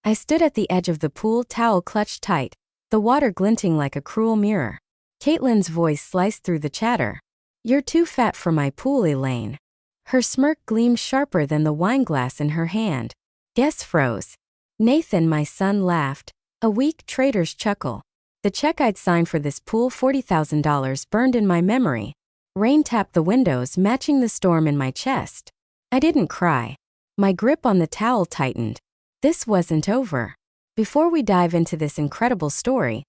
I stood at the edge of the pool, towel clutched tight, the water glinting like a cruel mirror. Caitlin's voice sliced through the chatter. "You're too fat for my pool, Elaine." Her smirk gleamed sharper than the wineglass in her hand. Guess froze. Nathan, my son, laughed, a weak traitor's chuckle. The check I'd signed for this pool, $40,000, burned in my memory. Rain tapped the windows, matching the storm in my chest. I didn't cry. My grip on the towel tightened. This wasn't over. Before we dive into this incredible story,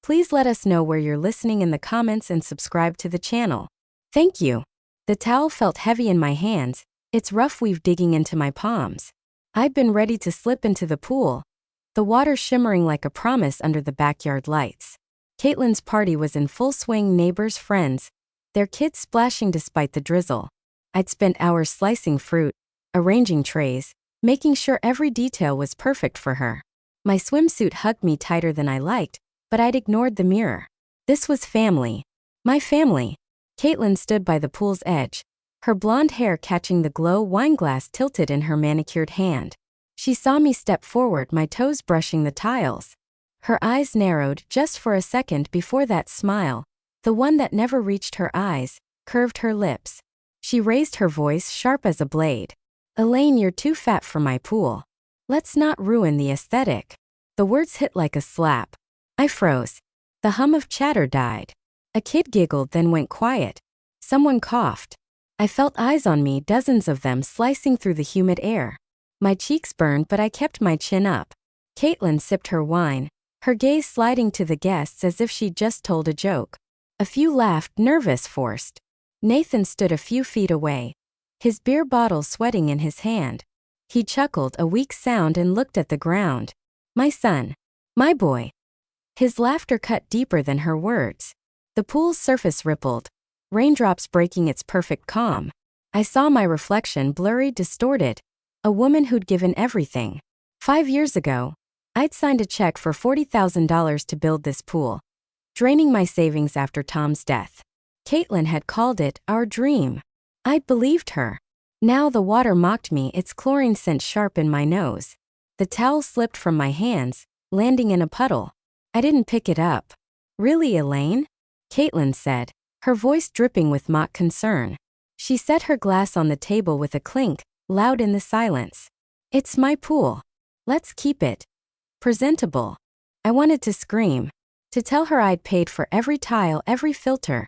please let us know where you're listening in the comments and subscribe to the channel. Thank you. The towel felt heavy in my hands, its rough weave digging into my palms. I'd been ready to slip into the pool, the water shimmering like a promise under the backyard lights. Caitlin's party was in full swing, neighbors, friends, their kids splashing despite the drizzle. I'd spent hours slicing fruit, arranging trays, making sure every detail was perfect for her. My swimsuit hugged me tighter than I liked, but I'd ignored the mirror. This was family. My family. Caitlin stood by the pool's edge, her blonde hair catching the glow, wineglass tilted in her manicured hand. She saw me step forward, my toes brushing the tiles. Her eyes narrowed just for a second before that smile, the one that never reached her eyes, curved her lips. She raised her voice, sharp as a blade. "Elaine, you're too fat for my pool. Let's not ruin the aesthetic." The words hit like a slap. I froze. The hum of chatter died. A kid giggled, then went quiet. Someone coughed. I felt eyes on me, dozens of them slicing through the humid air. My cheeks burned, but I kept my chin up. Caitlin sipped her wine, her gaze sliding to the guests as if she'd just told a joke. A few laughed, nervous, forced. Nathan stood a few feet away, his beer bottle sweating in his hand. He chuckled, a weak sound, and looked at the ground. "My son. My boy." His laughter cut deeper than her words. The pool's surface rippled, raindrops breaking its perfect calm. I saw my reflection, blurry, distorted, a woman who'd given everything. 5 years ago, I'd signed a check for $40,000 to build this pool, draining my savings after Tom's death. Caitlin had called it our dream. I'd believed her. Now the water mocked me, its chlorine scent sharp in my nose. The towel slipped from my hands, landing in a puddle. I didn't pick it up. "Really, Elaine?" Caitlin said, her voice dripping with mock concern. She set her glass on the table with a clink, loud in the silence. "It's my pool. Let's keep it presentable." I wanted to scream, to tell her I'd paid for every tile, every filter,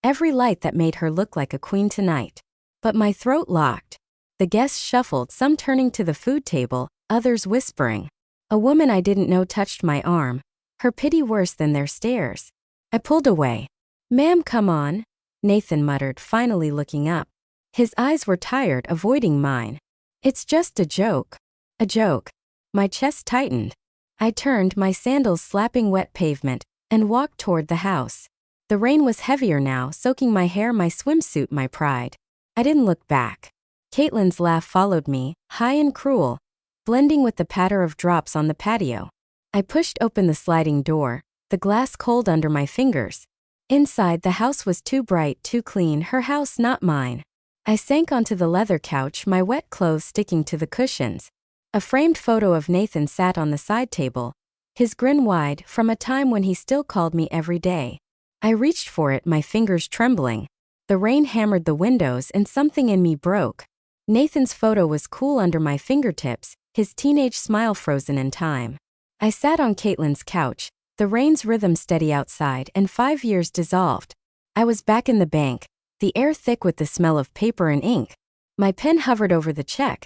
every light that made her look like a queen tonight. But my throat locked. The guests shuffled, some turning to the food table, others whispering. A woman I didn't know touched my arm, her pity worse than their stares. I pulled away. "Ma'am, come on," Nathan muttered, finally looking up. His eyes were tired, avoiding mine. "It's just a joke." A joke. My chest tightened. I turned, my sandals slapping wet pavement, and walked toward the house. The rain was heavier now, soaking my hair, my swimsuit, my pride. I didn't look back. Caitlin's laugh followed me, high and cruel, blending with the patter of drops on the patio. I pushed open the sliding door, the glass cold under my fingers. Inside, the house was too bright, too clean, her house, not mine. I sank onto the leather couch, my wet clothes sticking to the cushions. A framed photo of Nathan sat on the side table, his grin wide, from a time when he still called me every day. I reached for it, my fingers trembling. The rain hammered the windows and something in me broke. Nathan's photo was cool under my fingertips, his teenage smile frozen in time. I sat on Caitlin's couch, the rain's rhythm steady outside, and 5 years dissolved. I was back in the bank, the air thick with the smell of paper and ink. My pen hovered over the check.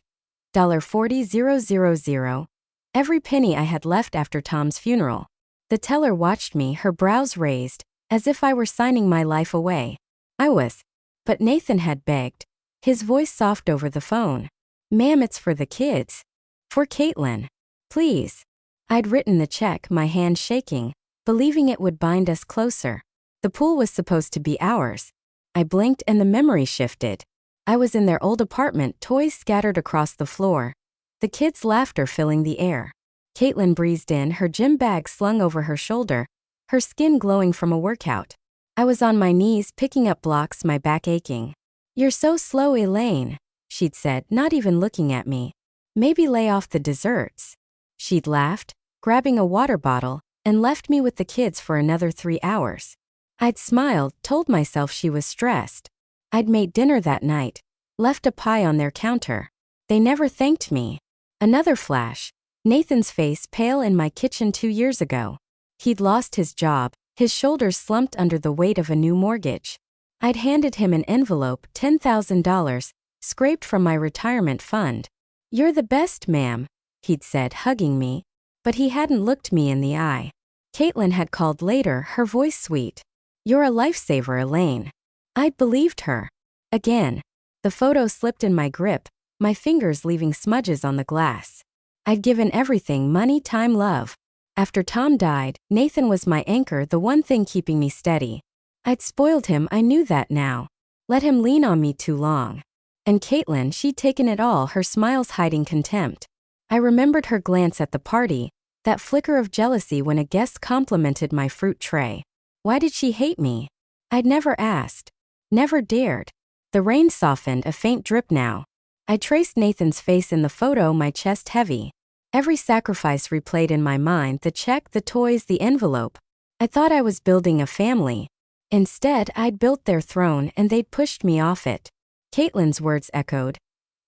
$40,000. Every penny I had left after Tom's funeral. The teller watched me, her brows raised, as if I were signing my life away. I was. But Nathan had begged, his voice soft over the phone. "Ma'am, it's for the kids. For Caitlin. Please." I'd written the check, my hand shaking, believing it would bind us closer. The pool was supposed to be ours. I blinked and the memory shifted. I was in their old apartment, toys scattered across the floor, the kids' laughter filling the air. Caitlin breezed in, her gym bag slung over her shoulder, her skin glowing from a workout. I was on my knees picking up blocks, my back aching. "You're so slow, Elaine," she'd said, not even looking at me. "Maybe lay off the desserts." She'd laughed, grabbing a water bottle, and left me with the kids for another 3 hours. I'd smiled, told myself she was stressed. I'd made dinner that night, left a pie on their counter. They never thanked me. Another flash. Nathan's face pale in my kitchen 2 years ago. He'd lost his job, his shoulders slumped under the weight of a new mortgage. I'd handed him an envelope, $10,000, scraped from my retirement fund. "You're the best, ma'am," he'd said, hugging me. But he hadn't looked me in the eye. Caitlin had called later, her voice sweet. "You're a lifesaver, Elaine." I'd believed her. Again. The photo slipped in my grip, my fingers leaving smudges on the glass. I'd given everything: money, time, love. After Tom died, Nathan was my anchor, the one thing keeping me steady. I'd spoiled him, I knew that now. Let him lean on me too long. And Caitlin, she'd taken it all, her smiles hiding contempt. I remembered her glance at the party, that flicker of jealousy when a guest complimented my fruit tray. Why did she hate me? I'd never asked. Never dared. The rain softened, a faint drip now. I traced Nathan's face in the photo, my chest heavy. Every sacrifice replayed in my mind, the check, the toys, the envelope. I thought I was building a family. Instead, I'd built their throne and they'd pushed me off it. Caitlin's words echoed.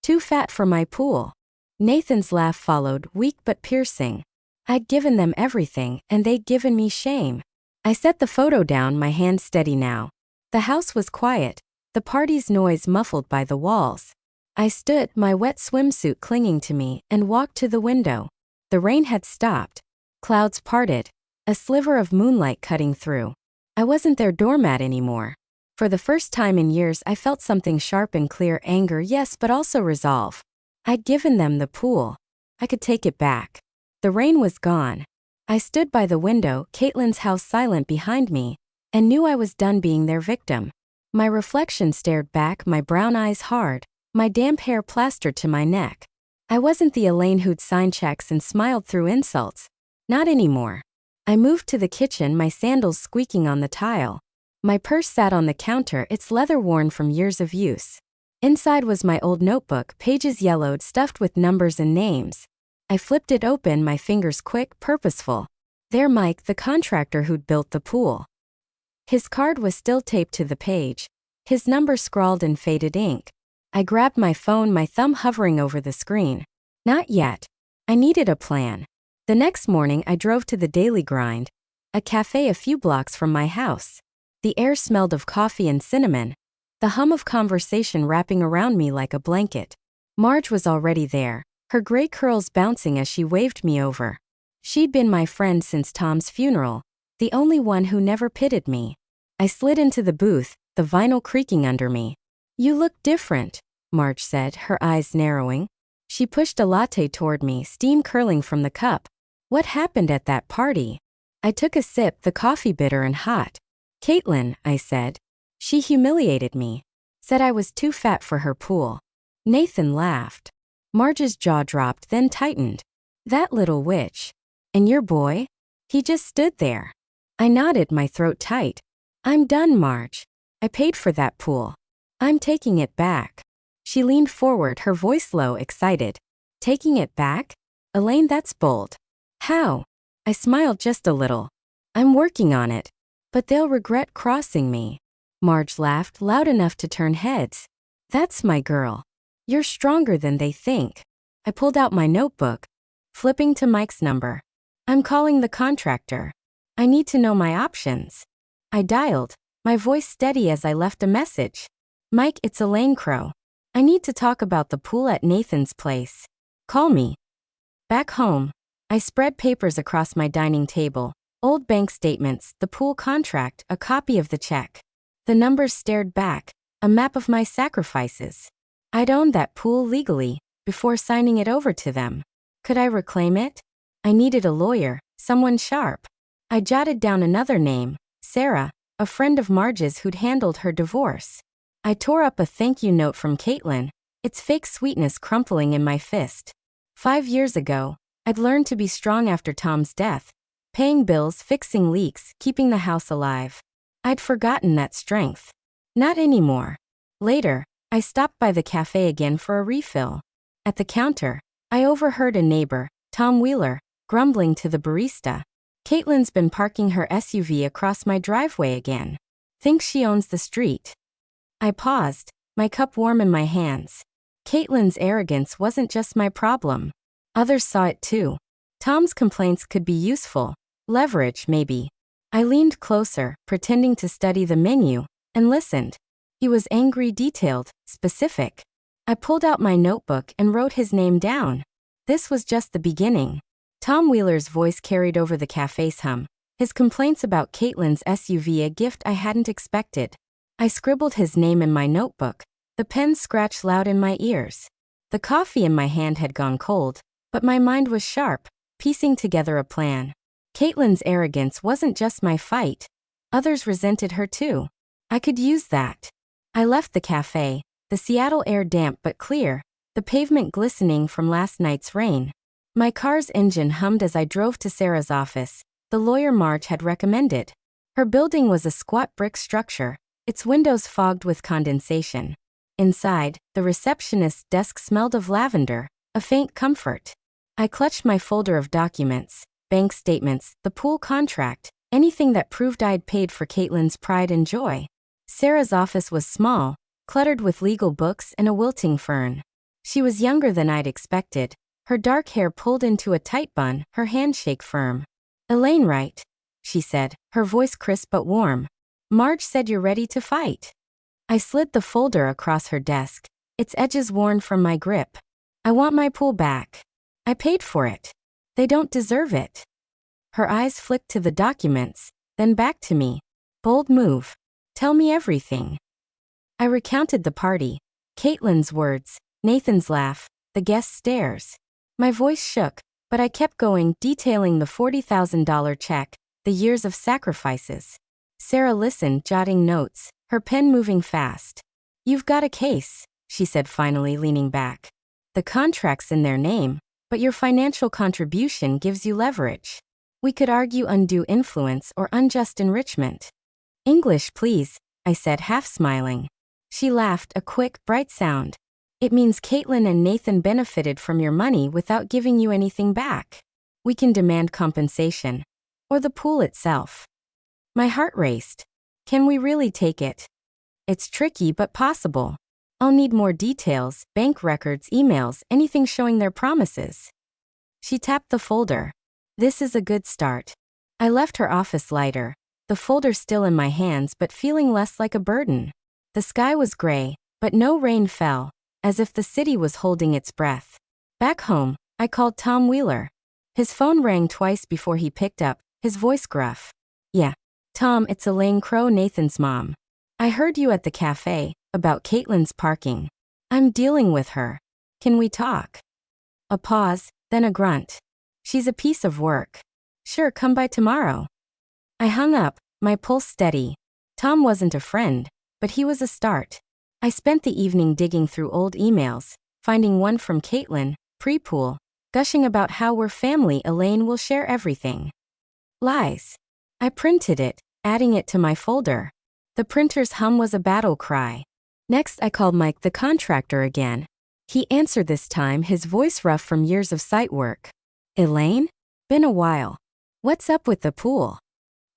"Too fat for my pool." Nathan's laugh followed, weak but piercing. I'd given them everything, and they'd given me shame. I set the photo down, my hand steady now. The house was quiet, the party's noise muffled by the walls. I stood, my wet swimsuit clinging to me, and walked to the window. The rain had stopped. Clouds parted, a sliver of moonlight cutting through. I wasn't their doormat anymore. For the first time in years, I felt something sharp and clear: anger, yes, but also resolve. I'd given them the pool. I could take it back. The rain was gone. I stood by the window, Caitlin's house silent behind me, and knew I was done being their victim. My reflection stared back, my brown eyes hard, my damp hair plastered to my neck. I wasn't the Elaine who'd signed checks and smiled through insults. Not anymore. I moved to the kitchen, my sandals squeaking on the tile. My purse sat on the counter, its leather worn from years of use. Inside was my old notebook, pages yellowed, stuffed with numbers and names. I flipped it open, my fingers quick, purposeful. There, Mike, the contractor who'd built the pool. His card was still taped to the page, his number scrawled in faded ink. I grabbed my phone, my thumb hovering over the screen. Not yet. I needed a plan. The next morning I drove to the Daily Grind, a cafe a few blocks from my house. The air smelled of coffee and cinnamon, the hum of conversation wrapping around me like a blanket. Marge was already there, her gray curls bouncing as she waved me over. She'd been my friend since Tom's funeral, the only one who never pitied me. I slid into the booth, the vinyl creaking under me. "You look different," Marge said, her eyes narrowing. She pushed a latte toward me, steam curling from the cup. "What happened at that party?" I took a sip, the coffee bitter and hot. "Caitlin," I said. "She humiliated me. Said I was too fat for her pool." Nathan laughed. Marge's jaw dropped, then tightened. "That little witch. And your boy?" He just stood there. I nodded, my throat tight. "I'm done, Marge. I paid for that pool. I'm taking it back." She leaned forward, her voice low, excited. "Taking it back? Elaine, that's bold." "How?" I smiled just a little. "I'm working on it. But they'll regret crossing me." Marge laughed, loud enough to turn heads. "That's my girl. You're stronger than they think." I pulled out my notebook, flipping to Mike's number. "I'm calling the contractor. I need to know my options." I dialed, my voice steady as I left a message. "Mike, it's Elaine Crow. I need to talk about the pool at Nathan's place. Call me." Back home, I spread papers across my dining table. Old bank statements, the pool contract, a copy of the check. The numbers stared back, a map of my sacrifices. I'd owned that pool legally, before signing it over to them. Could I reclaim it? I needed a lawyer, someone sharp. I jotted down another name, Sarah, a friend of Marge's who'd handled her divorce. I tore up a thank you note from Caitlin, its fake sweetness crumpling in my fist. 5 years ago, I'd learned to be strong after Tom's death, paying bills, fixing leaks, keeping the house alive. I'd forgotten that strength. Not anymore. Later, I stopped by the cafe again for a refill. At the counter, I overheard a neighbor, Tom Wheeler, grumbling to the barista. Caitlin's been parking her SUV across my driveway again. Thinks she owns the street. I paused, my cup warm in my hands. Caitlin's arrogance wasn't just my problem. Others saw it too. Tom's complaints could be useful. Leverage, maybe. I leaned closer, pretending to study the menu, and listened. He was angry, detailed, specific. I pulled out my notebook and wrote his name down. This was just the beginning. Tom Wheeler's voice carried over the cafe's hum. His complaints about Caitlin's SUV, a gift I hadn't expected. I scribbled his name in my notebook. The pen scratched loud in my ears. The coffee in my hand had gone cold, but my mind was sharp, piecing together a plan. Caitlin's arrogance wasn't just my fight. Others resented her too. I could use that. I left the cafe, the Seattle air damp but clear, the pavement glistening from last night's rain. My car's engine hummed as I drove to Sarah's office, the lawyer Marge had recommended. Her building was a squat brick structure, its windows fogged with condensation. Inside, the receptionist's desk smelled of lavender, a faint comfort. I clutched my folder of documents, bank statements, the pool contract, anything that proved I'd paid for Caitlin's pride and joy. Sarah's office was small, cluttered with legal books and a wilting fern. She was younger than I'd expected, her dark hair pulled into a tight bun, her handshake firm. "Elaine, right?" she said, her voice crisp but warm. "Marge said you're ready to fight." I slid the folder across her desk, its edges worn from my grip. "I want my pool back. I paid for it. They don't deserve it." Her eyes flicked to the documents, then back to me. "Bold move. Tell me everything." I recounted the party, Caitlin's words, Nathan's laugh, the guest stares. My voice shook, but I kept going, detailing the $40,000 check, the years of sacrifices. Sarah listened, jotting notes, her pen moving fast. "You've got a case," she said finally, leaning back. "The contract's in their name, but your financial contribution gives you leverage. We could argue undue influence or unjust enrichment." "English, please," I said, half smiling. She laughed, a quick, bright sound. "It means Caitlin and Nathan benefited from your money without giving you anything back. We can demand compensation. Or the pool itself." My heart raced. Can we really take it? It's tricky but possible. I'll need more details, bank records, emails, anything showing their promises. She tapped the folder. "This is a good start." I left her office lighter, the folder still in my hands but feeling less like a burden. The sky was gray, but no rain fell, as if the city was holding its breath. Back home, I called Tom Wheeler. His phone rang twice before he picked up, his voice gruff. "Yeah. Tom, it's Elaine Crow, Nathan's mom. I heard you at the cafe, about Caitlin's parking. I'm dealing with her. Can we talk?" A pause, then a grunt. "She's a piece of work. Sure, come by tomorrow." I hung up, my pulse steady. Tom wasn't a friend, but he was a start. I spent the evening digging through old emails, finding one from Caitlin, pre-pool, gushing about how we're family. Elaine will share everything. Lies. I printed it, adding it to my folder. The printer's hum was a battle cry. Next I called Mike the contractor again. He answered this time, his voice rough from years of site work. "Elaine? Been a while. What's up with the pool?"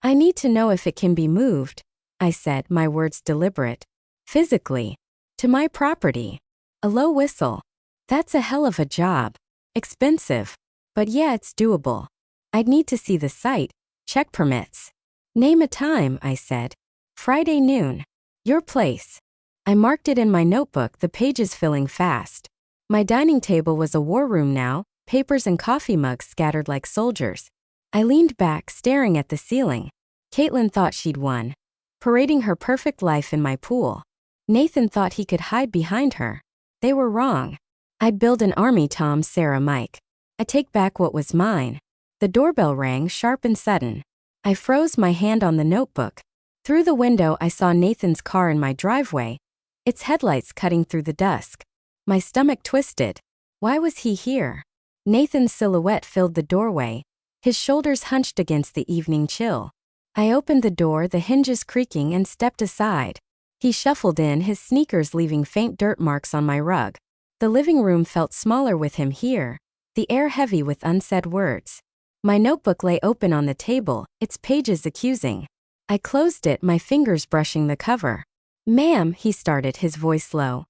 "I need to know if it can be moved," I said, my words deliberate. "Physically. To my property." A low whistle. "That's a hell of a job. Expensive. But yeah, it's doable. I'd need to see the site, check permits." "Name a time," I said. "Friday noon. Your place." I marked it in my notebook, the pages filling fast. My dining table was a war room now, papers and coffee mugs scattered like soldiers. I leaned back, staring at the ceiling. Caitlin thought she'd won, parading her perfect life in my pool. Nathan thought he could hide behind her. They were wrong. I'd build an army. Tom, Sarah, Mike. I take back what was mine. The doorbell rang, sharp and sudden. I froze, my hand on the notebook. Through the window I saw Nathan's car in my driveway, its headlights cutting through the dusk. My stomach twisted. Why was he here? Nathan's silhouette filled the doorway, his shoulders hunched against the evening chill. I opened the door, the hinges creaking, and stepped aside. He shuffled in, his sneakers leaving faint dirt marks on my rug. The living room felt smaller with him here. the air heavy with unsaid words. My notebook lay open on the table, its pages accusing. I closed it, my fingers brushing the cover. "Ma'am," he started, his voice low.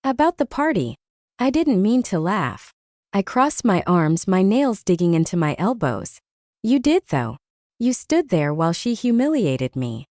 About the party. I didn't mean to laugh. I crossed my arms, my nails digging into my elbows. "You did though. You stood there while she humiliated me."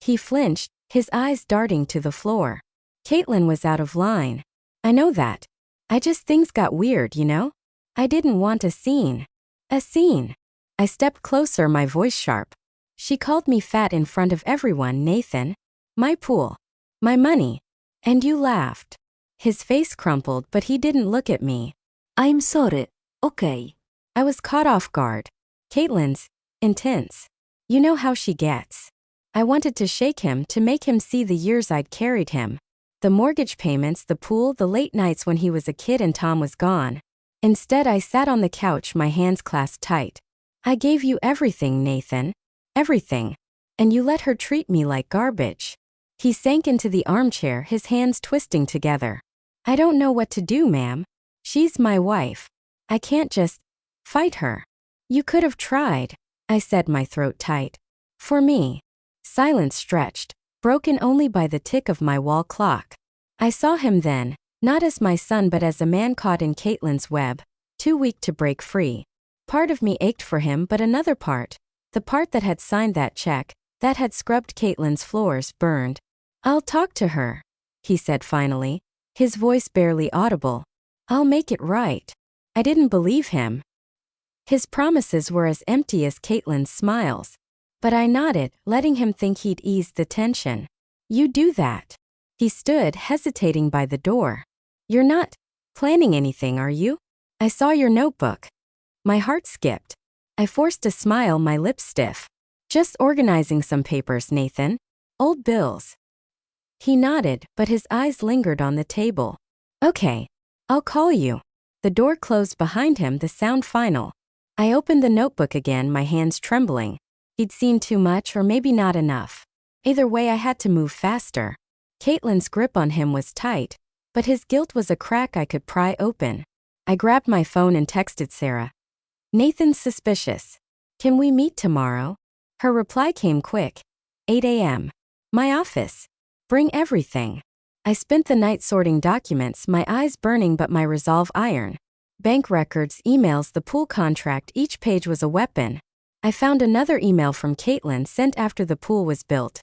He flinched, his eyes darting to the floor. "Caitlin was out of line. I know that. Things got weird, you know? I didn't want a scene." "A scene?" I stepped closer, my voice sharp. "She called me fat in front of everyone, Nathan. My pool. My money. And you laughed." His face crumpled, but he didn't look at me. "I'm sorry, okay." I was caught off guard. Caitlin's intense. You know how she gets. I wanted to shake him, to make him see the years I'd carried him. The mortgage payments, the pool, the late nights when he was a kid and Tom was gone. Instead, I sat on the couch, my hands clasped tight. "I gave you everything, Nathan. Everything. And you let her treat me like garbage." He sank into the armchair, his hands twisting together. "I don't know what to do, ma'am. She's my wife. I can't just fight her." "You could have tried," I said, my throat tight. "For me." Silence stretched, broken only by the tick of my wall clock. I saw him then, not as my son but as a man caught in Caitlin's web, too weak to break free. Part of me ached for him, but another part, the part that had signed that check, that had scrubbed Caitlin's floors, burned. "I'll talk to her," he said finally, his voice barely audible. "I'll make it right." I didn't believe him. His promises were as empty as Caitlin's smiles. But I nodded, letting him think he'd eased the tension. "You do that." He stood, hesitating by the door. "You're not planning anything, are you? I saw your notebook." My heart skipped. I forced a smile, my lips stiff. "Just organizing some papers, Nathan. Old bills." He nodded, but his eyes lingered on the table. "Okay. I'll call you." The door closed behind him, the sound final. I opened the notebook again, my hands trembling. He'd seen too much, or maybe not enough. Either way, I had to move faster. Caitlin's grip on him was tight, but his guilt was a crack I could pry open. I grabbed my phone and texted Sarah. "Nathan's suspicious. Can we meet tomorrow?" Her reply came quick. 8 a.m. "My office. Bring everything." I spent the night sorting documents, my eyes burning but my resolve iron. Bank records, emails, the pool contract, each page was a weapon. I found another email from Caitlin sent after the pool was built.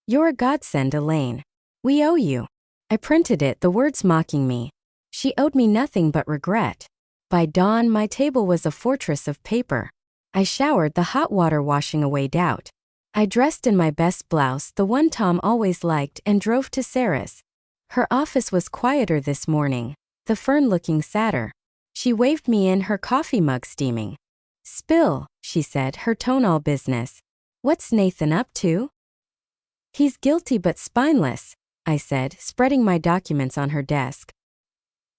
"You're a godsend, Elaine. We owe you." I printed it, the words mocking me. She owed me nothing but regret. By dawn, my table was a fortress of paper. I showered, the hot water washing away doubt. I dressed in my best blouse, the one Tom always liked, and drove to Sarah's. Her office was quieter this morning, the fern looking sadder. She waved me in, her coffee mug steaming. "Spill," she said, her tone all business. "What's Nathan up to?" "He's guilty but spineless," I said, spreading my documents on her desk.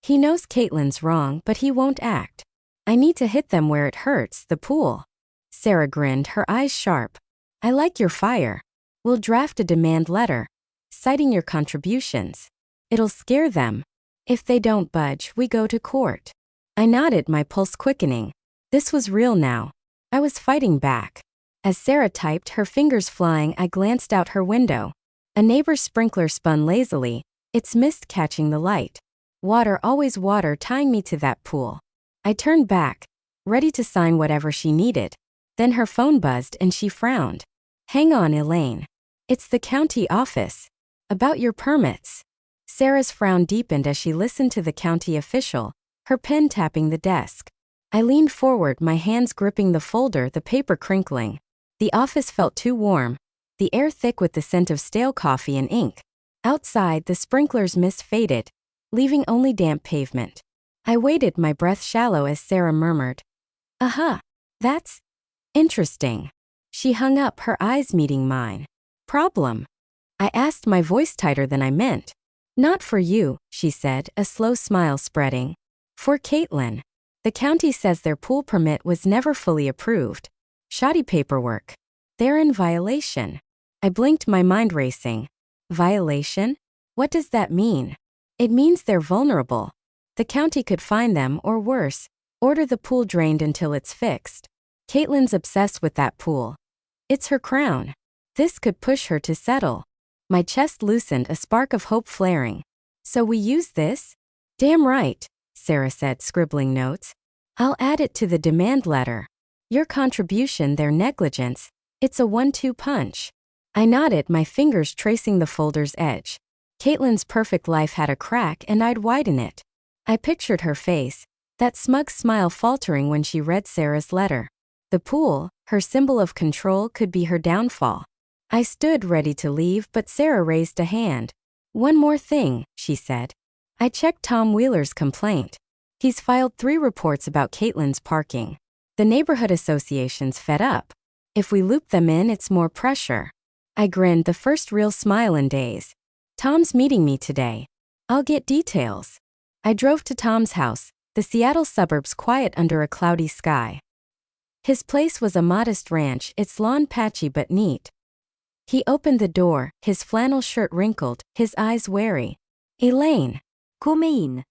"He knows Caitlin's wrong, but he won't act. I need to hit them where it hurts, the pool." Sarah grinned, her eyes sharp. "I like your fire. We'll draft a demand letter, citing your contributions. It'll scare them. If they don't budge, we go to court." I nodded, my pulse quickening. This was real now. I was fighting back. As Sarah typed, her fingers flying, I glanced out her window. A neighbor's sprinkler spun lazily, its mist catching the light. Water, always water, tying me to that pool. I turned back, ready to sign whatever she needed. Then her phone buzzed and she frowned. "Hang on, Elaine. It's the county office. About your permits." Sarah's frown deepened as she listened to the county official, her pen tapping the desk. I leaned forward, my hands gripping the folder, the paper crinkling. The office felt too warm, the air thick with the scent of stale coffee and ink. Outside, the sprinkler's mist faded, leaving only damp pavement. I waited, my breath shallow, as Sarah murmured, That's interesting." She hung up, her eyes meeting mine. "Problem?" I asked, my voice tighter than I meant. "Not for you," she said, a slow smile spreading. "For Caitlin. The county says their pool permit was never fully approved. Shoddy paperwork. They're in violation." I blinked, my mind racing. Violation? What does that mean? It means they're vulnerable. The county could fine them, or worse, Order the pool drained until it's fixed. Caitlin's obsessed with that pool. It's her crown. This could push her to settle. My chest loosened, a spark of hope flaring. So we use this? Damn right, Sarah said, scribbling notes. I'll add it to the demand letter. Your contribution, their negligence. It's a 1-2 punch. I nodded, my fingers tracing the folder's edge. Caitlin's perfect life had a crack and I'd widen it. I pictured her face, that smug smile faltering when she read Sarah's letter. The pool, her symbol of control, could be her downfall. I stood ready to leave, but Sarah raised a hand. One more thing, she said. I checked Tom Wheeler's complaint. He's filed 3 reports about Caitlin's parking. The neighborhood association's fed up. If we loop them in, it's more pressure. I grinned, the first real smile in days. Tom's meeting me today. I'll get details. I drove to Tom's house, the Seattle suburbs quiet under a cloudy sky. His place was a modest ranch, its lawn patchy but neat. He opened the door, his flannel shirt wrinkled, his eyes wary. Elaine. Come in.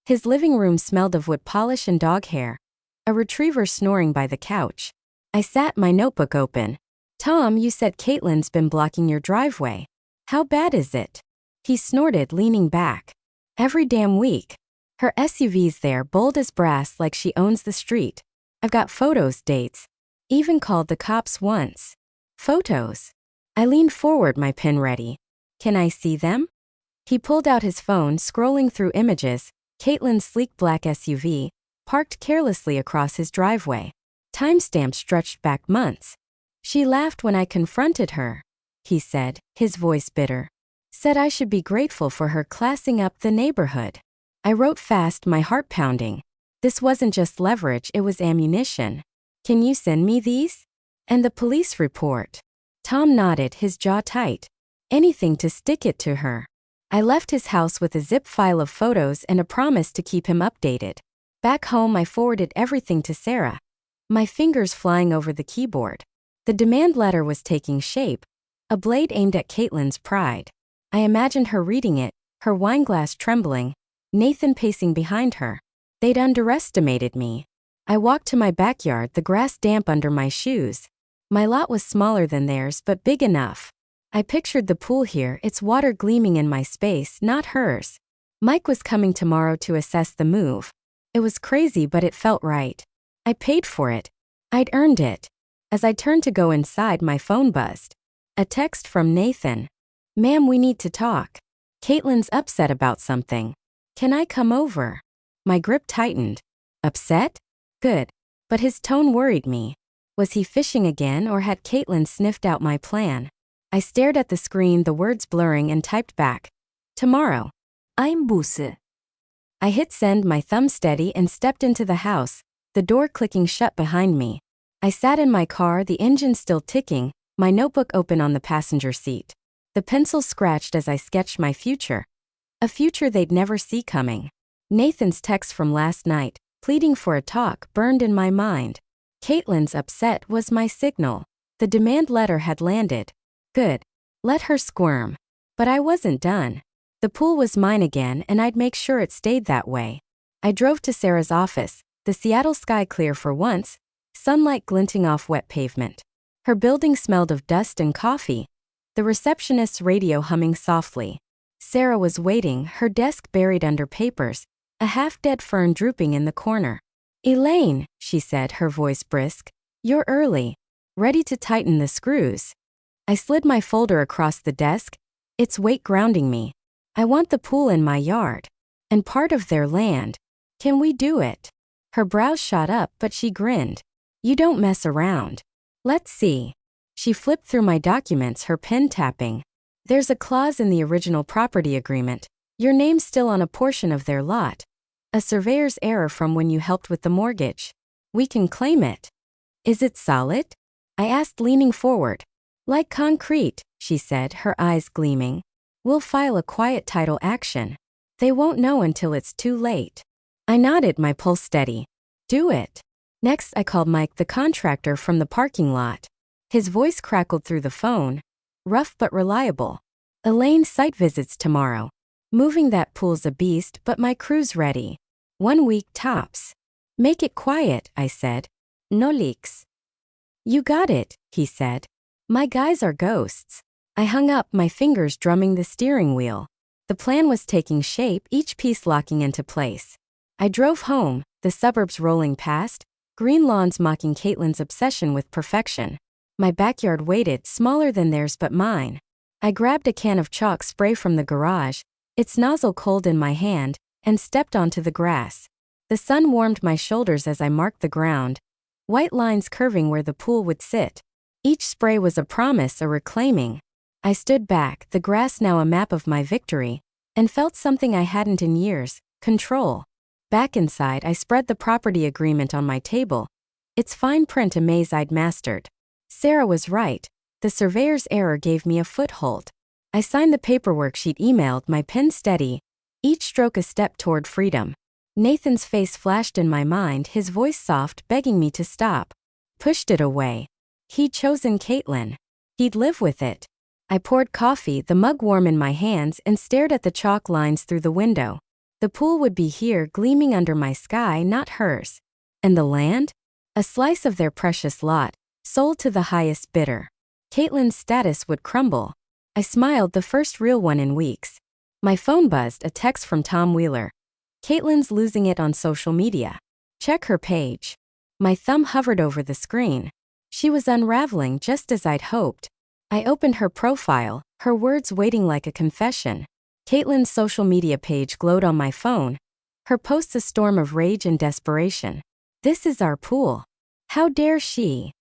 His living room smelled of wood polish and dog hair. A retriever snoring by the couch. I sat, my notebook open. Tom, you said Caitlin's been blocking your driveway. How bad is it? He snorted, leaning back. Every damn week. Her SUV's there, bold as brass, like she owns the street. I've got photos, dates. Even called the cops once. Photos. I leaned forward, my pen ready. Can I see them? He pulled out his phone, scrolling through images. Caitlin's sleek black SUV, parked carelessly across his driveway. Timestamp stretched back months. She laughed when I confronted her. He said, his voice bitter. Said I should be grateful for her classing up the neighborhood. I wrote fast, my heart pounding. This wasn't just leverage, it was ammunition. Can you send me these? And the police report. Tom nodded, his jaw tight. Anything to stick it to her. I left his house with a zip file of photos and a promise to keep him updated. Back home, I forwarded everything to Sarah. My fingers flying over the keyboard. The demand letter was taking shape. A blade aimed at Caitlin's pride. I imagined her reading it, her wineglass trembling. Nathan pacing behind her. They'd underestimated me. I walked to my backyard, the grass damp under my shoes. My lot was smaller than theirs, but big enough. I pictured the pool here, its water gleaming in my space, not hers. Mike was coming tomorrow to assess the move. It was crazy, but it felt right. I paid for it. I'd earned it. As I turned to go inside, my phone buzzed. A text from Nathan. Ma'am, we need to talk. Caitlin's upset about something. Can I come over? My grip tightened. Upset? Good. But his tone worried me. Was he fishing again, or had Caitlin sniffed out my plan? I stared at the screen, the words blurring, and typed back. Tomorrow. I'm busse. I hit send, my thumb steady, and stepped into the house, the door clicking shut behind me. I sat in my car, the engine still ticking, my notebook open on the passenger seat. The pencil scratched as I sketched my future. A future they'd never see coming. Nathan's text from last night, pleading for a talk, burned in my mind. Caitlin's upset was my signal. The demand letter had landed. Good. Let her squirm. But I wasn't done. The pool was mine again, and I'd make sure it stayed that way. I drove to Sarah's office, the Seattle sky clear for once, sunlight glinting off wet pavement. Her building smelled of dust and coffee. The receptionist's radio humming softly. Sarah was waiting, her desk buried under papers, a half-dead fern drooping in the corner. Elaine, she said, her voice brisk. You're early. Ready to tighten the screws. I slid my folder across the desk, its weight grounding me. I want the pool in my yard. And part of their land. Can we do it? Her brows shot up, but she grinned. You don't mess around. Let's see. She flipped through my documents, her pen tapping. There's a clause in the original property agreement. Your name's still on a portion of their lot. A surveyor's error from when you helped with the mortgage. We can claim it. Is it solid? I asked, leaning forward. Like concrete, she said, her eyes gleaming. We'll file a quiet title action. They won't know until it's too late. I nodded, my pulse steady. Do it. Next, I called Mike, the contractor from the parking lot. His voice crackled through the phone. Rough but reliable. Elaine, site visits tomorrow. Moving that pool's a beast, but my crew's ready. 1 week tops. Make it quiet, I said. No leaks. You got it, he said. My guys are ghosts. I hung up, my fingers drumming the steering wheel. The plan was taking shape, each piece locking into place. I drove home, the suburbs rolling past, green lawns mocking Caitlin's obsession with perfection. My backyard waited, smaller than theirs but mine. I grabbed a can of chalk spray from the garage, its nozzle cold in my hand, and stepped onto the grass. The sun warmed my shoulders as I marked the ground, white lines curving where the pool would sit. Each spray was a promise, a reclaiming. I stood back, the grass now a map of my victory, and felt something I hadn't in years: control. Back inside, I spread the property agreement on my table, its fine print a maze I'd mastered. Sarah was right. The surveyor's error gave me a foothold. I signed the paperwork she'd emailed, my pen steady, each stroke a step toward freedom. Nathan's face flashed in my mind, his voice soft, begging me to stop. Pushed it away. He'd chosen Caitlin. He'd live with it. I poured coffee, the mug warm in my hands, and stared at the chalk lines through the window. The pool would be here, gleaming under my sky, not hers. And the land? A slice of their precious lot, sold to the highest bidder. Caitlin's status would crumble. I smiled, the first real one in weeks. My phone buzzed, a text from Tom Wheeler. Caitlin's losing it on social media. Check her page. My thumb hovered over the screen. She was unraveling just as I'd hoped. I opened her profile, her words waiting like a confession. Caitlin's social media page glowed on my phone. Her posts a storm of rage and desperation. This is our pool. How dare she?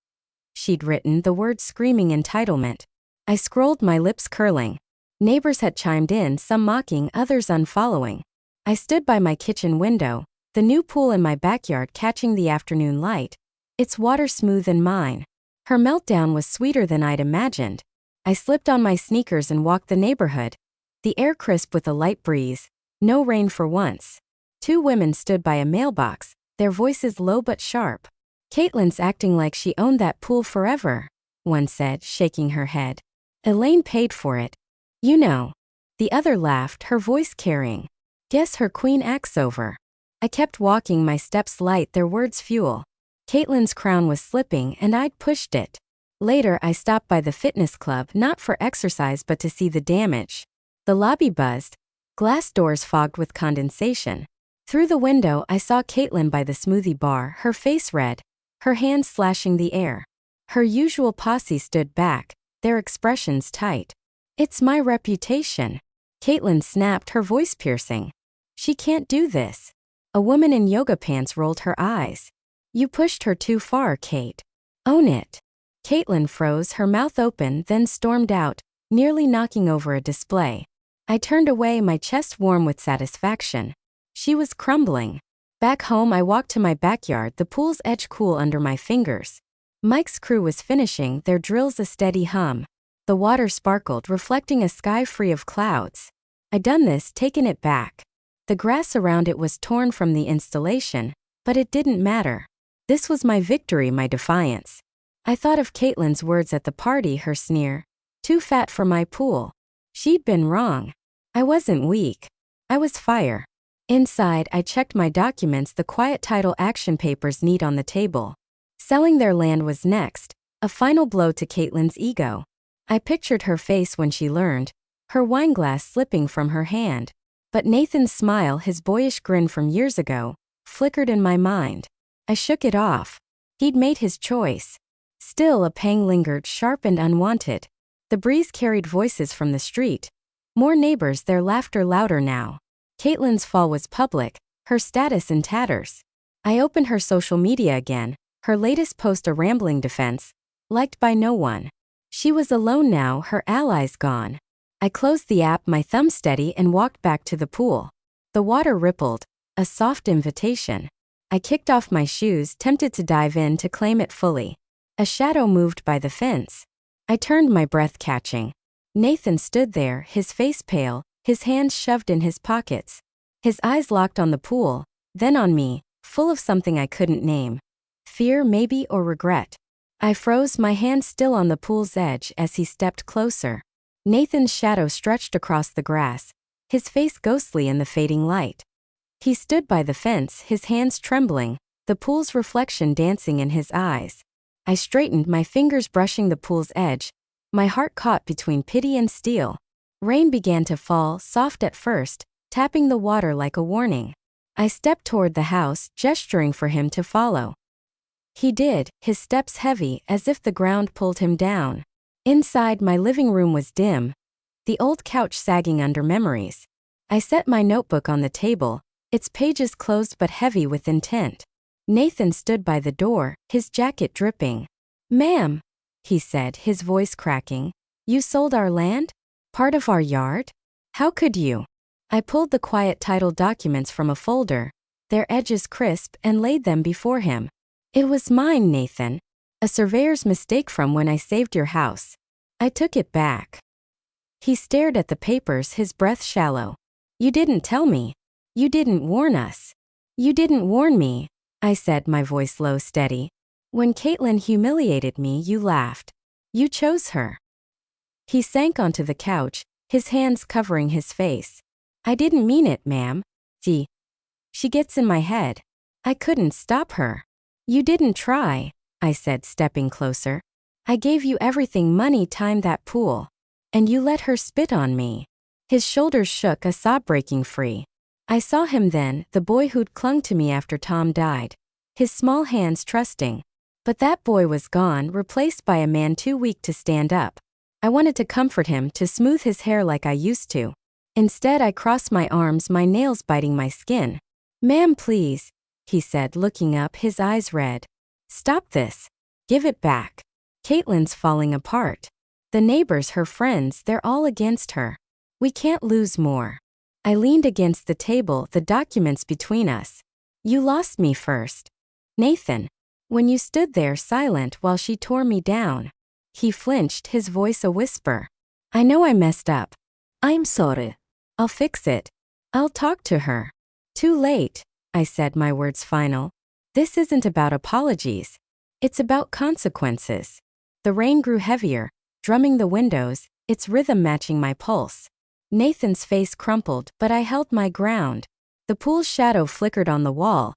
She'd written, the words screaming entitlement. I scrolled, my lips curling. Neighbors had chimed in, some mocking, others unfollowing. I stood by my kitchen window, the new pool in my backyard catching the afternoon light, its water smooth and mine. Her meltdown was sweeter than I'd imagined. I slipped on my sneakers and walked the neighborhood, the air crisp with a light breeze, no rain for once. Two women stood by a mailbox, their voices low but sharp. Caitlin's acting like she owned that pool forever, one said, shaking her head. Elaine paid for it. You know. The other laughed, her voice carrying. Guess her queen act's over. I kept walking, my steps light, their words fuel. Caitlin's crown was slipping and I'd pushed it. Later I stopped by the fitness club, not for exercise but to see the damage. The lobby buzzed, glass doors fogged with condensation. Through the window I saw Caitlin by the smoothie bar, her face red, her hands slashing the air. Her usual posse stood back, their expressions tight. It's my reputation. Caitlin snapped, her voice piercing. She can't do this. A woman in yoga pants rolled her eyes. You pushed her too far, Kate. Own it. Caitlin froze, her mouth open, then stormed out, nearly knocking over a display. I turned away, my chest warm with satisfaction. She was crumbling. Back home I walked to my backyard, the pool's edge cool under my fingers. Mike's crew was finishing, their drills a steady hum. The water sparkled, reflecting a sky free of clouds. I'd done this, taken it back. The grass around it was torn from the installation, but it didn't matter. This was my victory, my defiance. I thought of Caitlin's words at the party, her sneer. Too fat for my pool. She'd been wrong. I wasn't weak. I was fire. Inside, I checked my documents, the quiet title action papers neat on the table. Selling their land was next, a final blow to Caitlin's ego. I pictured her face when she learned, her wineglass slipping from her hand. But Nathan's smile, his boyish grin from years ago, flickered in my mind. I shook it off. He'd made his choice. Still a pang lingered, sharp and unwanted. The breeze carried voices from the street. More neighbors, their laughter louder now. Caitlin's fall was public, her status in tatters. I opened her social media again, her latest post a rambling defense, liked by no one. She was alone now, her allies gone. I closed the app, my thumb steady, and walked back to the pool. The water rippled, a soft invitation. I kicked off my shoes, tempted to dive in to claim it fully. A shadow moved by the fence. I turned, my breath catching. Nathan stood there, his face pale, his hands shoved in his pockets. His eyes locked on the pool, then on me, full of something I couldn't name. Fear, maybe, or regret. I froze, my hand still on the pool's edge as he stepped closer. Nathan's shadow stretched across the grass, his face ghostly in the fading light. He stood by the fence, his hands trembling, the pool's reflection dancing in his eyes. I straightened, my fingers brushing the pool's edge, my heart caught between pity and steel. Rain began to fall, soft at first, tapping the water like a warning. I stepped toward the house, gesturing for him to follow. He did, his steps heavy, as if the ground pulled him down. Inside, my living room was dim, the old couch sagging under memories. I set my notebook on the table, its pages closed but heavy with intent. Nathan stood by the door, his jacket dripping. "Ma'am," he said, his voice cracking, "you sold our land? Part of our yard? How could you?" I pulled the quiet title documents from a folder, their edges crisp, and laid them before him. "It was mine, Nathan. A surveyor's mistake from when I saved your house. I took it back." He stared at the papers, his breath shallow. "You didn't tell me. You didn't warn us." "You didn't warn me," I said, my voice low, steady. "When Caitlin humiliated me, you laughed. You chose her." He sank onto the couch, his hands covering his face. "I didn't mean it, ma'am. She gets in my head. I couldn't stop her." "You didn't try," I said, stepping closer. "I gave you everything, money, time, that pool. And you let her spit on me." His shoulders shook, a sob breaking free. I saw him then, the boy who'd clung to me after Tom died. His small hands trusting. But that boy was gone, replaced by a man too weak to stand up. I wanted to comfort him, to smooth his hair like I used to. Instead, I crossed my arms, my nails biting my skin. "Ma'am, please," he said, looking up, his eyes red. "Stop this. Give it back. Caitlin's falling apart. The neighbors, her friends, they're all against her. We can't lose more." I leaned against the table, the documents between us. "You lost me first, Nathan. When you stood there silent while she tore me down." He flinched, his voice a whisper. "I know I messed up. I'm sorry. I'll fix it. I'll talk to her." "Too late," I said, my words final. "This isn't about apologies. It's about consequences." The rain grew heavier, drumming the windows, its rhythm matching my pulse. Nathan's face crumpled, but I held my ground. The pool's shadow flickered on the wall,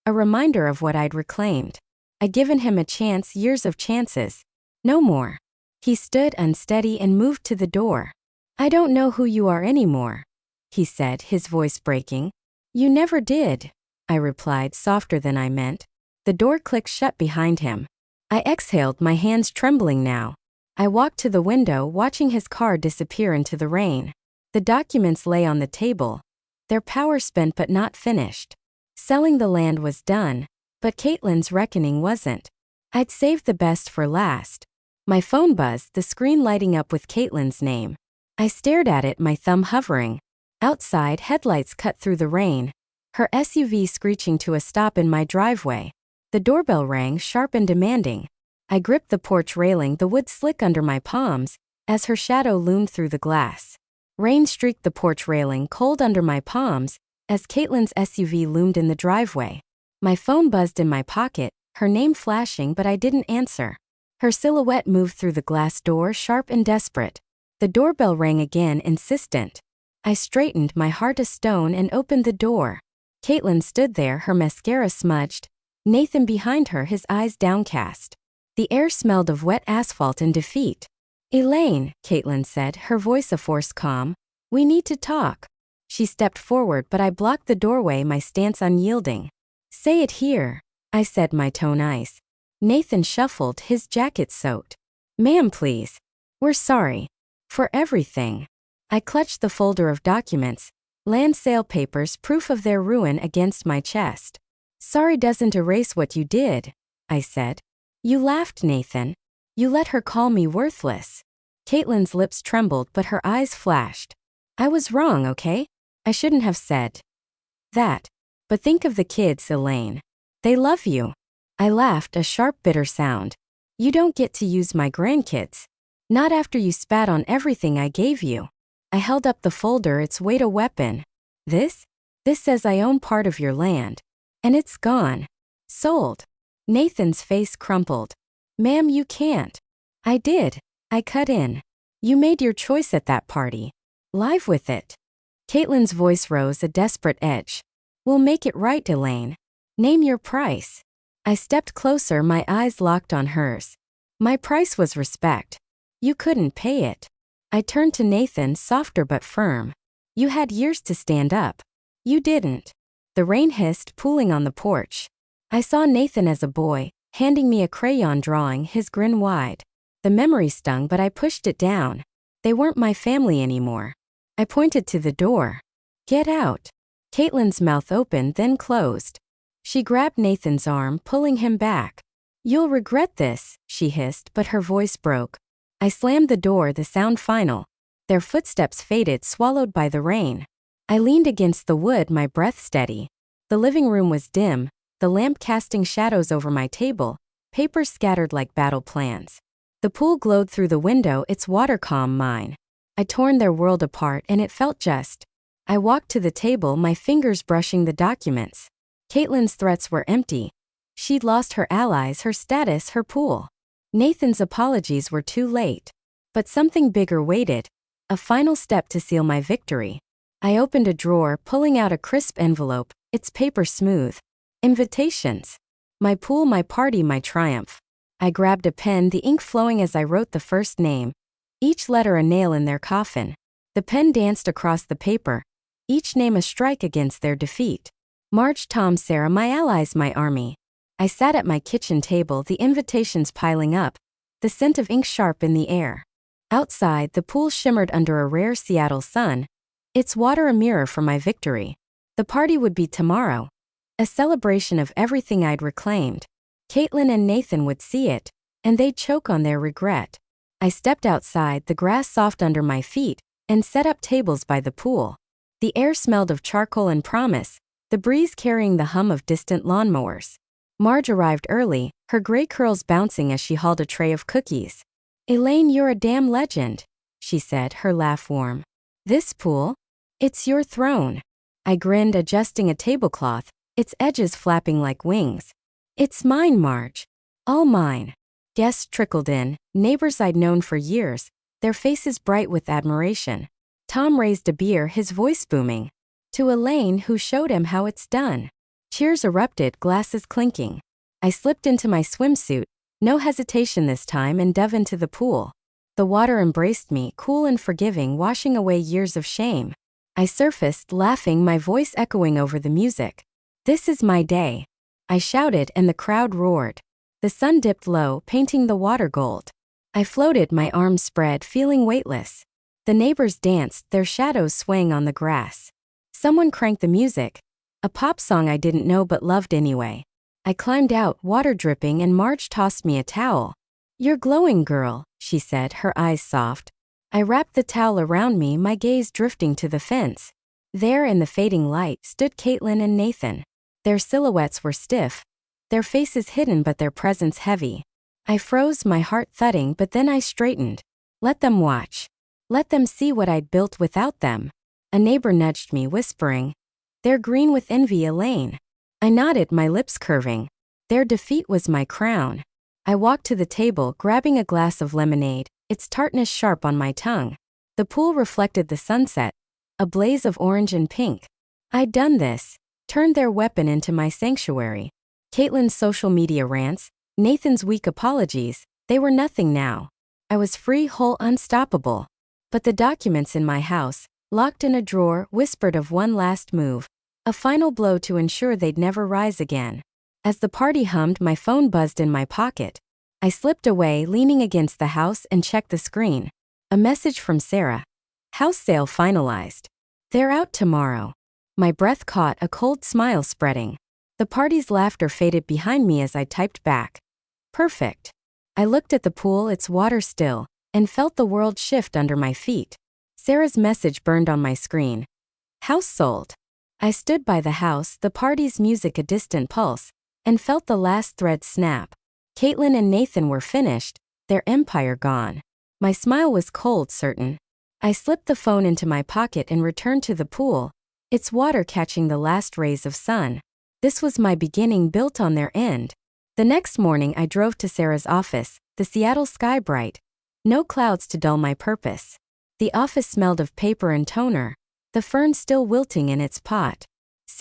a reminder of what I'd reclaimed. I'd given him a chance, years of chances. No more. He stood unsteady and moved to the door. "I don't know who you are anymore," he said, his voice breaking. "You never did," I replied, softer than I meant. The door clicked shut behind him. I exhaled, my hands trembling now. I walked to the window, watching his car disappear into the rain. The documents lay on the table, their power spent but not finished. Selling the land was done, but Caitlin's reckoning wasn't. I'd saved the best for last. My phone buzzed, the screen lighting up with Caitlin's name. I stared at it, my thumb hovering. Outside, headlights cut through the rain, her SUV screeching to a stop in my driveway. The doorbell rang, sharp and demanding. I gripped the porch railing, the wood slick under my palms, as her shadow loomed through the glass. Rain streaked the porch railing, cold under my palms, as Caitlin's SUV loomed in the driveway. My phone buzzed in my pocket, her name flashing, but I didn't answer. Her silhouette moved through the glass door, sharp and desperate. The doorbell rang again, insistent. I straightened, my heart a stone, and opened the door. Caitlin stood there, her mascara smudged, Nathan behind her, his eyes downcast. The air smelled of wet asphalt and defeat. "Elaine," Caitlin said, her voice a forced calm, "we need to talk." She stepped forward, but I blocked the doorway, my stance unyielding. "Say it here," I said, my tone ice. Nathan shuffled, his jacket soaked. "Ma'am, please. We're sorry. For everything." I clutched the folder of documents, land sale papers, proof of their ruin, against my chest. "Sorry doesn't erase what you did," I said. "You laughed, Nathan. You let her call me worthless." Caitlin's lips trembled, but her eyes flashed. "I was wrong, okay? I shouldn't have said that. But think of the kids, Elaine. They love you." I laughed, a sharp, bitter sound. "You don't get to use my grandkids. Not after you spat on everything I gave you." I held up the folder, its weight a weapon. This says I own part of your land. And it's gone. Sold." Nathan's face crumpled. "Ma'am, you can't." "I did. I cut in. You made your choice at that party. Live with it." Caitlin's voice rose, a desperate edge. "We'll make it right, Elaine. Name your price. I stepped closer, my eyes locked on hers. My price was respect. You couldn't pay it. I turned to Nathan, softer but firm. You had years to stand up. You didn't. The rain hissed, pooling on the porch. I saw Nathan as a boy, handing me a crayon drawing, his grin wide. The memory stung, but I pushed it down. They weren't my family anymore. I pointed to the door. Get out. Caitlin's mouth opened, then closed. She grabbed Nathan's arm, pulling him back. You'll regret this, she hissed, but her voice broke. I slammed the door, the sound final. Their footsteps faded, swallowed by the rain. I leaned against the wood, my breath steady. The living room was dim, the lamp casting shadows over my table, papers scattered like battle plans. The pool glowed through the window, its water calm mine. I torn their world apart, and it felt just. I walked to the table, my fingers brushing the documents. Caitlin's threats were empty. She'd lost her allies, her status, her pool. Nathan's apologies were too late. But something bigger waited. A final step to seal my victory. I opened a drawer, pulling out a crisp envelope, its paper smooth. Invitations. My pool, my party, my triumph. I grabbed a pen, the ink flowing as I wrote the first name. Each letter a nail in their coffin. The pen danced across the paper. Each name a strike against their defeat. Marge, Tom, Sarah, my allies, my army. I sat at my kitchen table, the invitations piling up, the scent of ink sharp in the air. Outside, the pool shimmered under a rare Seattle sun, its water a mirror for my victory. The party would be tomorrow, a celebration of everything I'd reclaimed. Caitlin and Nathan would see it, and they'd choke on their regret. I stepped outside, the grass soft under my feet, and set up tables by the pool. The air smelled of charcoal and promise, the breeze carrying the hum of distant lawnmowers. Marge arrived early, her gray curls bouncing as she hauled a tray of cookies. Elaine, you're a damn legend, she said, her laugh warm. This pool? It's your throne. I grinned, adjusting a tablecloth, its edges flapping like wings. It's mine, Marge. All mine. Guests trickled in, neighbors I'd known for years, their faces bright with admiration. Tom raised a beer, his voice booming. To Elaine, who showed him how it's done. Cheers erupted, glasses clinking. I slipped into my swimsuit, no hesitation this time, and dove into the pool. The water embraced me, cool and forgiving, washing away years of shame. I surfaced, laughing, my voice echoing over the music. This is my day. I shouted, and the crowd roared. The sun dipped low, painting the water gold. I floated, my arms spread, feeling weightless. The neighbors danced, their shadows swaying on the grass. Someone cranked the music, a pop song I didn't know but loved anyway. I climbed out, water dripping, and Marge tossed me a towel. You're glowing, girl, she said, her eyes soft. I wrapped the towel around me, my gaze drifting to the fence. There in the fading light stood Caitlin and Nathan. Their silhouettes were stiff, their faces hidden but their presence heavy. I froze, my heart thudding, but then I straightened. Let them watch. Let them see what I'd built without them. A neighbor nudged me, whispering, "They're green with envy, Elaine." I nodded, my lips curving. Their defeat was my crown. I walked to the table, grabbing a glass of lemonade, its tartness sharp on my tongue. The pool reflected the sunset, a blaze of orange and pink. I'd done this, turned their weapon into my sanctuary. Caitlin's social media rants, Nathan's weak apologies, they were nothing now. I was free, whole, unstoppable. But the documents in my house, locked in a drawer, whispered of one last move, a final blow to ensure they'd never rise again. As the party hummed, my phone buzzed in my pocket. I slipped away, leaning against the house, and checked the screen. A message from Sarah. House sale finalized. They're out tomorrow. My breath caught, a cold smile spreading. The party's laughter faded behind me as I typed back. Perfect. I looked at the pool, its water still, and felt the world shift under my feet. Sarah's message burned on my screen. House sold. I stood by the house, the party's music a distant pulse, and felt the last thread snap. Caitlin and Nathan were finished, their empire gone. My smile was cold, certain. I slipped the phone into my pocket and returned to the pool, its water catching the last rays of sun. This was my beginning, built on their end. The next morning I drove to Sarah's office, the Seattle sky bright. No clouds to dull my purpose. The office smelled of paper and toner, the fern still wilting in its pot.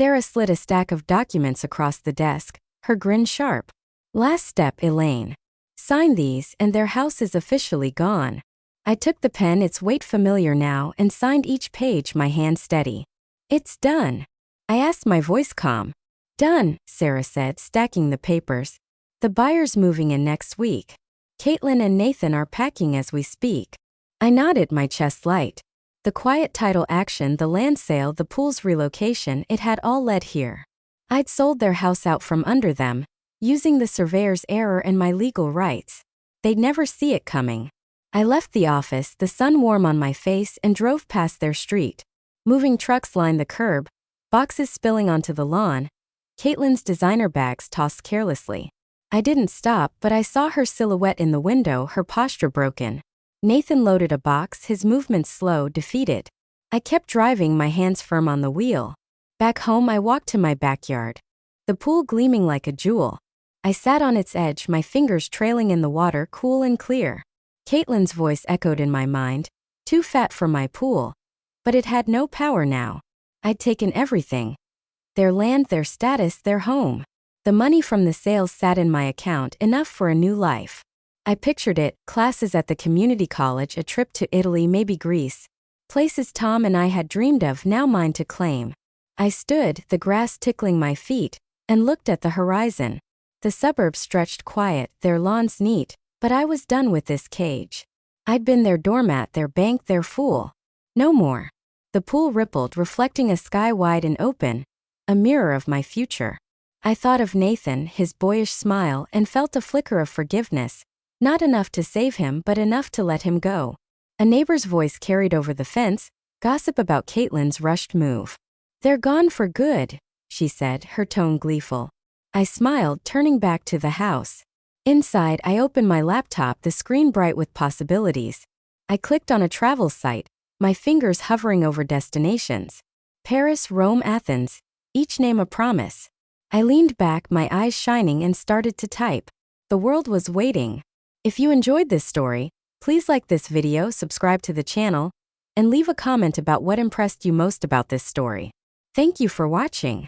Sarah slid a stack of documents across the desk, her grin sharp. Last step, Elaine. Sign these and their house is officially gone. I took the pen, its weight familiar now, and signed each page, my hand steady. It's done. I asked, my voice calm. Done, Sarah said, stacking the papers. The buyer's moving in next week. Caitlin and Nathan are packing as we speak. I nodded, my chest light. The quiet title action, the land sale, the pool's relocation, it had all led here. I'd sold their house out from under them, using the surveyor's error and my legal rights. They'd never see it coming. I left the office, the sun warm on my face, and drove past their street. Moving trucks lined the curb, boxes spilling onto the lawn. Caitlin's designer bags tossed carelessly. I didn't stop, but I saw her silhouette in the window, her posture broken. Nathan loaded a box, his movements slow, defeated. I kept driving, my hands firm on the wheel. Back home, I walked to my backyard. The pool gleaming like a jewel. I sat on its edge, my fingers trailing in the water, cool and clear. Caitlin's voice echoed in my mind, too fat for my pool. But it had no power now. I'd taken everything. Their land, their status, their home. The money from the sales sat in my account, enough for a new life. I pictured it, classes at the community college, a trip to Italy, maybe Greece. Places Tom and I had dreamed of, now mine to claim. I stood, the grass tickling my feet, and looked at the horizon. The suburbs stretched quiet, their lawns neat, but I was done with this cage. I'd been their doormat, their bank, their fool. No more. The pool rippled, reflecting a sky wide and open, a mirror of my future. I thought of Nathan, his boyish smile, and felt a flicker of forgiveness. Not enough to save him, but enough to let him go. A neighbor's voice carried over the fence, gossip about Caitlin's rushed move. They're gone for good, she said, her tone gleeful. I smiled, turning back to the house. Inside, I opened my laptop, the screen bright with possibilities. I clicked on a travel site, my fingers hovering over destinations. Paris, Rome, Athens, each name a promise. I leaned back, my eyes shining, and started to type. The world was waiting. If you enjoyed this story, please like this video, subscribe to the channel, and leave a comment about what impressed you most about this story. Thank you for watching.